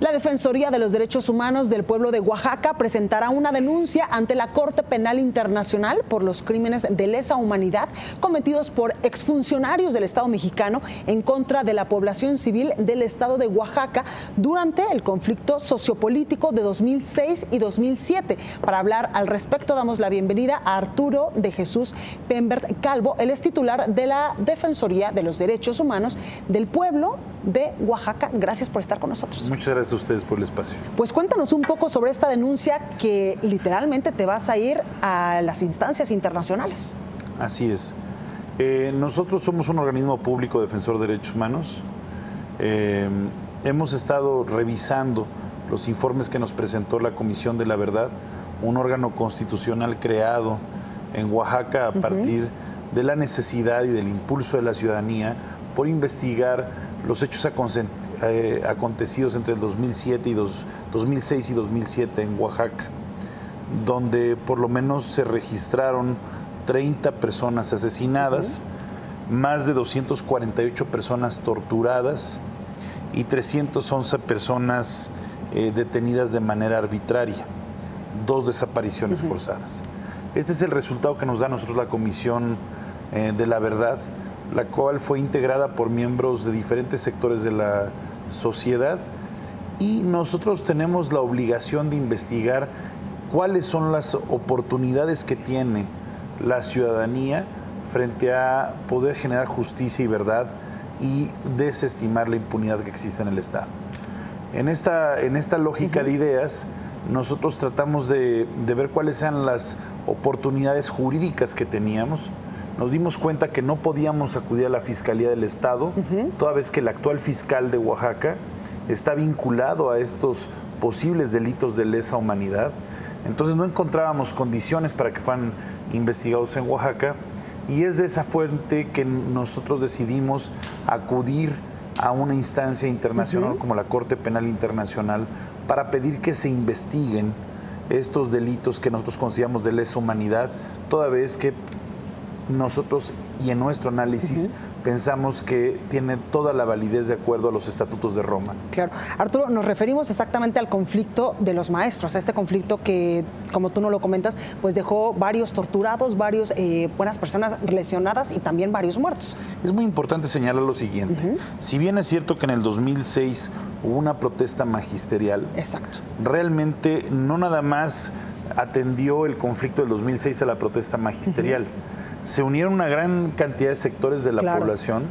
La Defensoría de los Derechos Humanos del Pueblo de Oaxaca presentará una denuncia ante la Corte Penal Internacional por los crímenes de lesa humanidad cometidos por exfuncionarios del Estado mexicano en contra de la población civil del Estado de Oaxaca durante el conflicto sociopolítico de 2006 y 2007. Para hablar al respecto, damos la bienvenida a Arturo de Jesús Pembert Calvo. Él es titular de la Defensoría de los Derechos Humanos del Pueblo de Oaxaca. Gracias por estar con nosotros. Muchas gracias a ustedes por el espacio. Pues cuéntanos un poco sobre esta denuncia que literalmente te vas a ir a las instancias internacionales. Así es. Nosotros somos un organismo público defensor de derechos humanos. Hemos estado revisando los informes que nos presentó la Comisión de la Verdad, un órgano constitucional creado en Oaxaca a partir de la necesidad y del impulso de la ciudadanía por investigar los hechos acontecidos entre el 2006 y 2007 en Oaxaca, donde por lo menos se registraron 30 personas asesinadas, más de 248 personas torturadas y 311 personas detenidas de manera arbitraria, 2 desapariciones forzadas. Este es el resultado que nos da a nosotros la Comisión de la Verdad, la cual fue integrada por miembros de diferentes sectores de la sociedad, y nosotros tenemos la obligación de investigar cuáles son las oportunidades que tiene la ciudadanía frente a poder generar justicia y verdad y desestimar la impunidad que existe en el Estado. En esta lógica de ideas, nosotros tratamos de ver cuáles eran las oportunidades jurídicas que teníamos. Nos dimos cuenta que no podíamos acudir a la Fiscalía del Estado, toda vez que el actual fiscal de Oaxaca está vinculado a estos posibles delitos de lesa humanidad. Entonces no encontrábamos condiciones para que fueran investigados en Oaxaca, y es de esa fuente que nosotros decidimos acudir a una instancia internacional como la Corte Penal Internacional para pedir que se investiguen estos delitos que nosotros consideramos de lesa humanidad, toda vez que nosotros y en nuestro análisis pensamos que tiene toda la validez de acuerdo a los estatutos de Roma. Claro. Arturo, nos referimos exactamente al conflicto de los maestros, a este conflicto que, como tú nos lo comentas, pues dejó varios torturados, varios buenas personas lesionadas y también varios muertos. Es muy importante señalar lo siguiente. Si bien es cierto que en el 2006 hubo una protesta magisterial, exacto, realmente no nada más atendió el conflicto del 2006 a la protesta magisterial. Se unieron una gran cantidad de sectores de la población,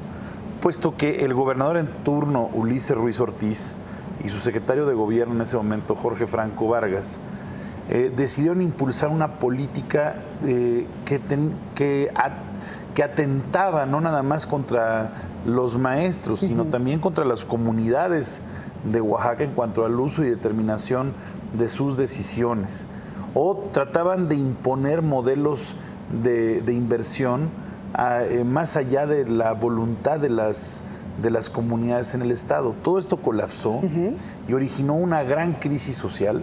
puesto que el gobernador en turno, Ulises Ruiz Ortiz, y su secretario de gobierno en ese momento, Jorge Franco Vargas, decidieron impulsar una política que atentaba no nada más contra los maestros, sino también contra las comunidades de Oaxaca en cuanto al uso y determinación de sus decisiones. O trataban de imponer modelos de inversión más allá de la voluntad de las comunidades en el Estado. Todo esto colapsó y originó una gran crisis social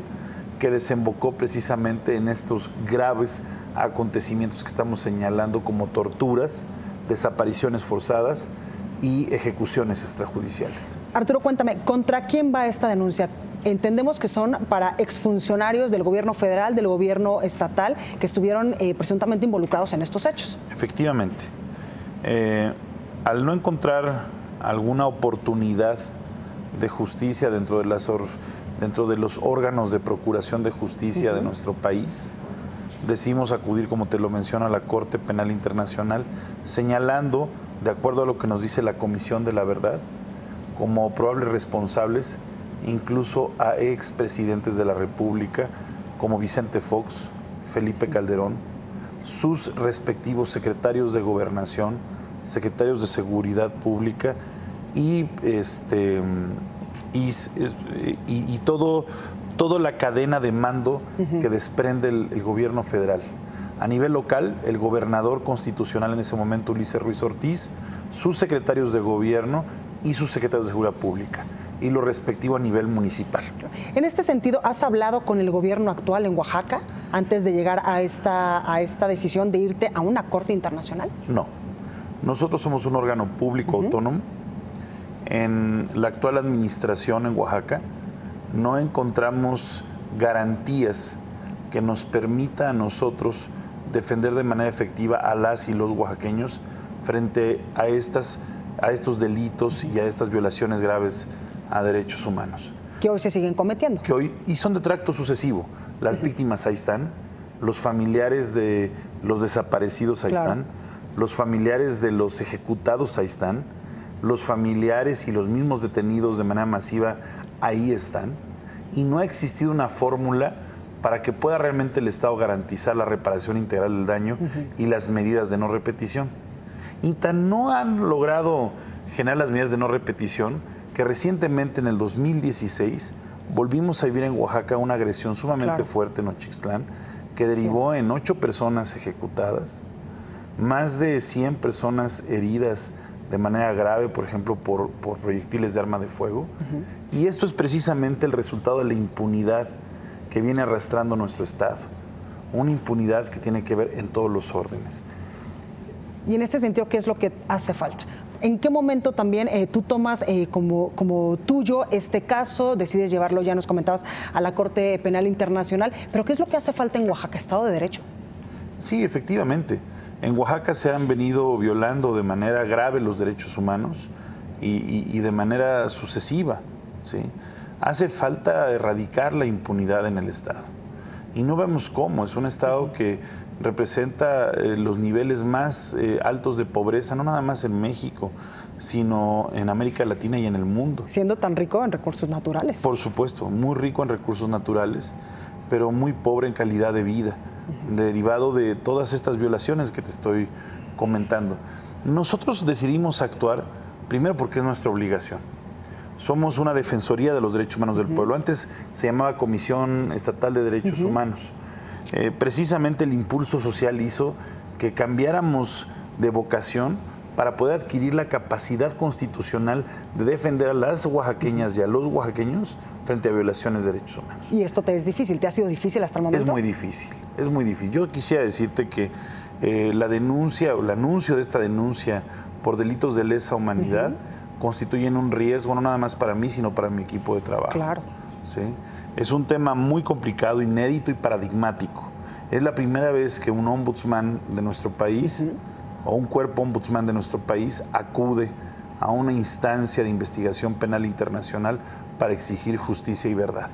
que desembocó precisamente en estos graves acontecimientos que estamos señalando como torturas, desapariciones forzadas y ejecuciones extrajudiciales. Arturo, cuéntame, ¿contra quién va esta denuncia? Entendemos que son para exfuncionarios del gobierno federal, del gobierno estatal, que estuvieron presuntamente involucrados en estos hechos. Efectivamente. Al no encontrar alguna oportunidad de justicia dentro de los órganos de procuración de justicia de nuestro país, decidimos acudir, como te lo menciono, a la Corte Penal Internacional, señalando, de acuerdo a lo que nos dice la Comisión de la Verdad, como probables responsables incluso a expresidentes de la República como Vicente Fox, Felipe Calderón, sus respectivos secretarios de Gobernación, secretarios de Seguridad Pública y toda la cadena de mando que desprende el gobierno federal. A nivel local, el gobernador constitucional en ese momento, Ulises Ruiz Ortiz, sus secretarios de gobierno y sus secretarios de Seguridad Pública, y lo respectivo a nivel municipal. En este sentido, ¿has hablado con el gobierno actual en Oaxaca antes de llegar a esta decisión de irte a una corte internacional? No. Nosotros somos un órgano público autónomo. En la actual administración en Oaxaca no encontramos garantías que nos permita a nosotros defender de manera efectiva a las y los oaxaqueños frente a estos delitos y a estas violaciones graves a derechos humanos. Que hoy se siguen cometiendo. Y son de tracto sucesivo. Las víctimas ahí están, los familiares de los desaparecidos ahí están, los familiares de los ejecutados ahí están, los familiares y los mismos detenidos de manera masiva ahí están. Y no ha existido una fórmula para que pueda realmente el Estado garantizar la reparación integral del daño y las medidas de no repetición. Y tan no han logrado generar las medidas de no repetición que recientemente en el 2016 volvimos a vivir en Oaxaca una agresión sumamente fuerte en Nochixtlán que derivó en 8 personas ejecutadas, más de 100 personas heridas de manera grave, por ejemplo, por proyectiles de arma de fuego. Y esto es precisamente el resultado de la impunidad que viene arrastrando nuestro Estado. Una impunidad que tiene que ver en todos los órdenes. Y en este sentido, ¿qué es lo que hace falta? ¿En qué momento también tú tomas como tuyo este caso, decides llevarlo, ya nos comentabas, a la Corte Penal Internacional, pero qué es lo que hace falta en Oaxaca? ¿Estado de Derecho? Sí, efectivamente. En Oaxaca se han venido violando de manera grave los derechos humanos y de manera sucesiva, ¿sí? Hace falta erradicar la impunidad en el Estado. Y no vemos cómo. Es un Estado que representa los niveles más altos de pobreza, no nada más en México, sino en América Latina y en el mundo. Siendo tan rico en recursos naturales. Por supuesto, muy rico en recursos naturales, pero muy pobre en calidad de vida, derivado de todas estas violaciones que te estoy comentando. Nosotros decidimos actuar, primero porque es nuestra obligación. Somos una defensoría de los derechos humanos del pueblo. Antes se llamaba Comisión Estatal de Derechos Humanos. Precisamente el impulso social hizo que cambiáramos de vocación para poder adquirir la capacidad constitucional de defender a las oaxaqueñas y a los oaxaqueños frente a violaciones de derechos humanos. ¿Y esto te es difícil? ¿Te ha sido difícil hasta el momento? Es muy difícil, es muy difícil. Yo quisiera decirte que la denuncia o el anuncio de esta denuncia por delitos de lesa humanidad constituyen un riesgo no nada más para mí, sino para mi equipo de trabajo. Claro. ¿Sí? Es un tema muy complicado, inédito y paradigmático. Es la primera vez que un ombudsman de nuestro país o un cuerpo ombudsman de nuestro país acude a una instancia de investigación penal internacional para exigir justicia y verdad.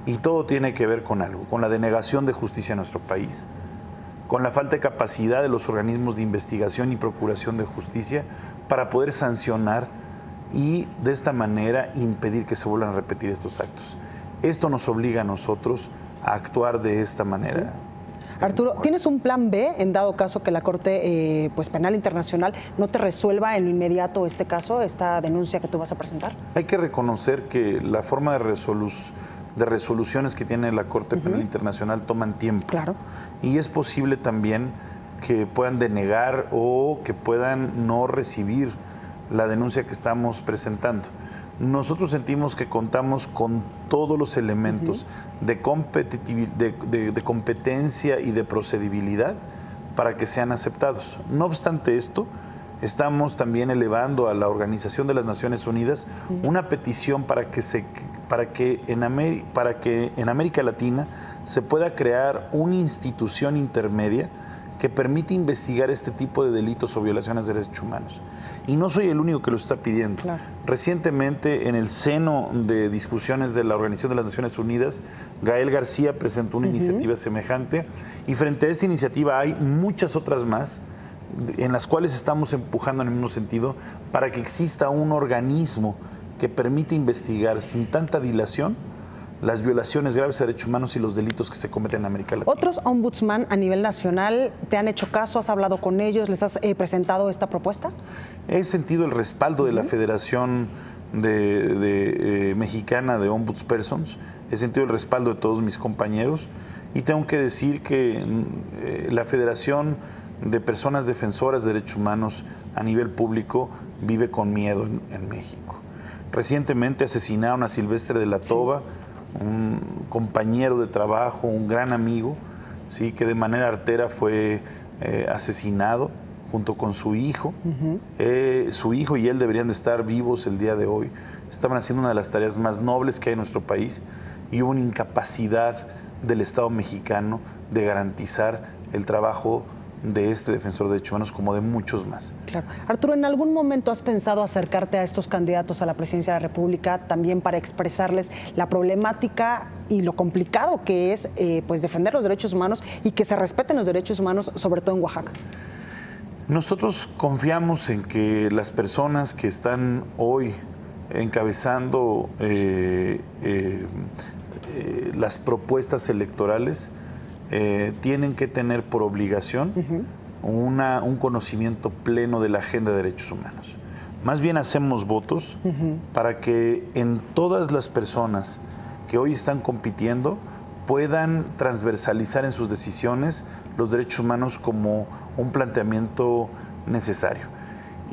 Y todo tiene que ver con algo, con la denegación de justicia en nuestro país, con la falta de capacidad de los organismos de investigación y procuración de justicia para poder sancionar y de esta manera impedir que se vuelvan a repetir estos actos. Esto nos obliga a nosotros a actuar de esta manera. Arturo, ¿tienes un plan B en dado caso que la Corte Penal Internacional no te resuelva en lo inmediato este caso, esta denuncia que tú vas a presentar? Hay que reconocer que la forma de resoluciones que tiene la Corte Penal Internacional toman tiempo. Claro. Y es posible también que puedan denegar o que puedan no recibir la denuncia que estamos presentando. Nosotros sentimos que contamos con todos los elementos de competencia y de procedibilidad para que sean aceptados. No obstante esto, estamos también elevando a la Organización de las Naciones Unidas una petición para que en América Latina se pueda crear una institución intermedia que permite investigar este tipo de delitos o violaciones de derechos humanos. Y no soy el único que lo está pidiendo. Claro. Recientemente, en el seno de discusiones de la Organización de las Naciones Unidas, Gael García presentó una iniciativa semejante, y frente a esta iniciativa hay muchas otras más en las cuales estamos empujando en el mismo sentido para que exista un organismo que permita investigar sin tanta dilación las violaciones graves de derechos humanos y los delitos que se cometen en América Latina. ¿Otros ombudsman a nivel nacional te han hecho caso? ¿Has hablado con ellos? ¿Les has presentado esta propuesta? He sentido el respaldo de la Federación Mexicana de Ombudspersons, he sentido el respaldo de todos mis compañeros, y tengo que decir que la Federación de Personas Defensoras de Derechos Humanos a nivel público vive con miedo en México. Recientemente asesinaron a Silvestre de la Toba, un compañero de trabajo, un gran amigo, ¿sí?, que de manera artera fue asesinado junto con su hijo. Su hijo y él deberían de estar vivos el día de hoy. estaban haciendo una de las tareas más nobles que hay en nuestro país y hubo una incapacidad del Estado mexicano de garantizar el trabajo de este defensor de derechos humanos como de muchos más. Claro. Arturo, ¿en algún momento has pensado acercarte a estos candidatos a la presidencia de la República también para expresarles la problemática y lo complicado que es pues defender los derechos humanos y que se respeten los derechos humanos, sobre todo en Oaxaca? Nosotros confiamos en que las personas que están hoy encabezando las propuestas electorales tienen que tener por obligación un conocimiento pleno de la agenda de derechos humanos. Más bien hacemos votos para que en todas las personas que hoy están compitiendo puedan transversalizar en sus decisiones los derechos humanos como un planteamiento necesario.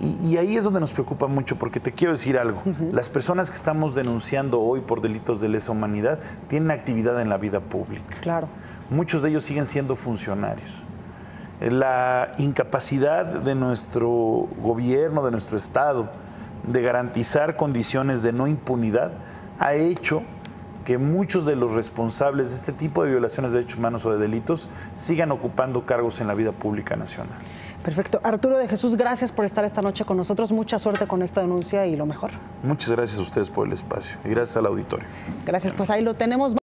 Y ahí es donde nos preocupa mucho, porque te quiero decir algo. Las personas que estamos denunciando hoy por delitos de lesa humanidad tienen actividad en la vida pública. Claro. Muchos de ellos siguen siendo funcionarios. La incapacidad de nuestro gobierno, de nuestro Estado, de garantizar condiciones de no impunidad, ha hecho que muchos de los responsables de este tipo de violaciones de derechos humanos o de delitos sigan ocupando cargos en la vida pública nacional. Perfecto. Arturo de Jesús, gracias por estar esta noche con nosotros. Mucha suerte con esta denuncia y lo mejor. Muchas gracias a ustedes por el espacio y gracias al auditorio. Gracias, pues ahí lo tenemos.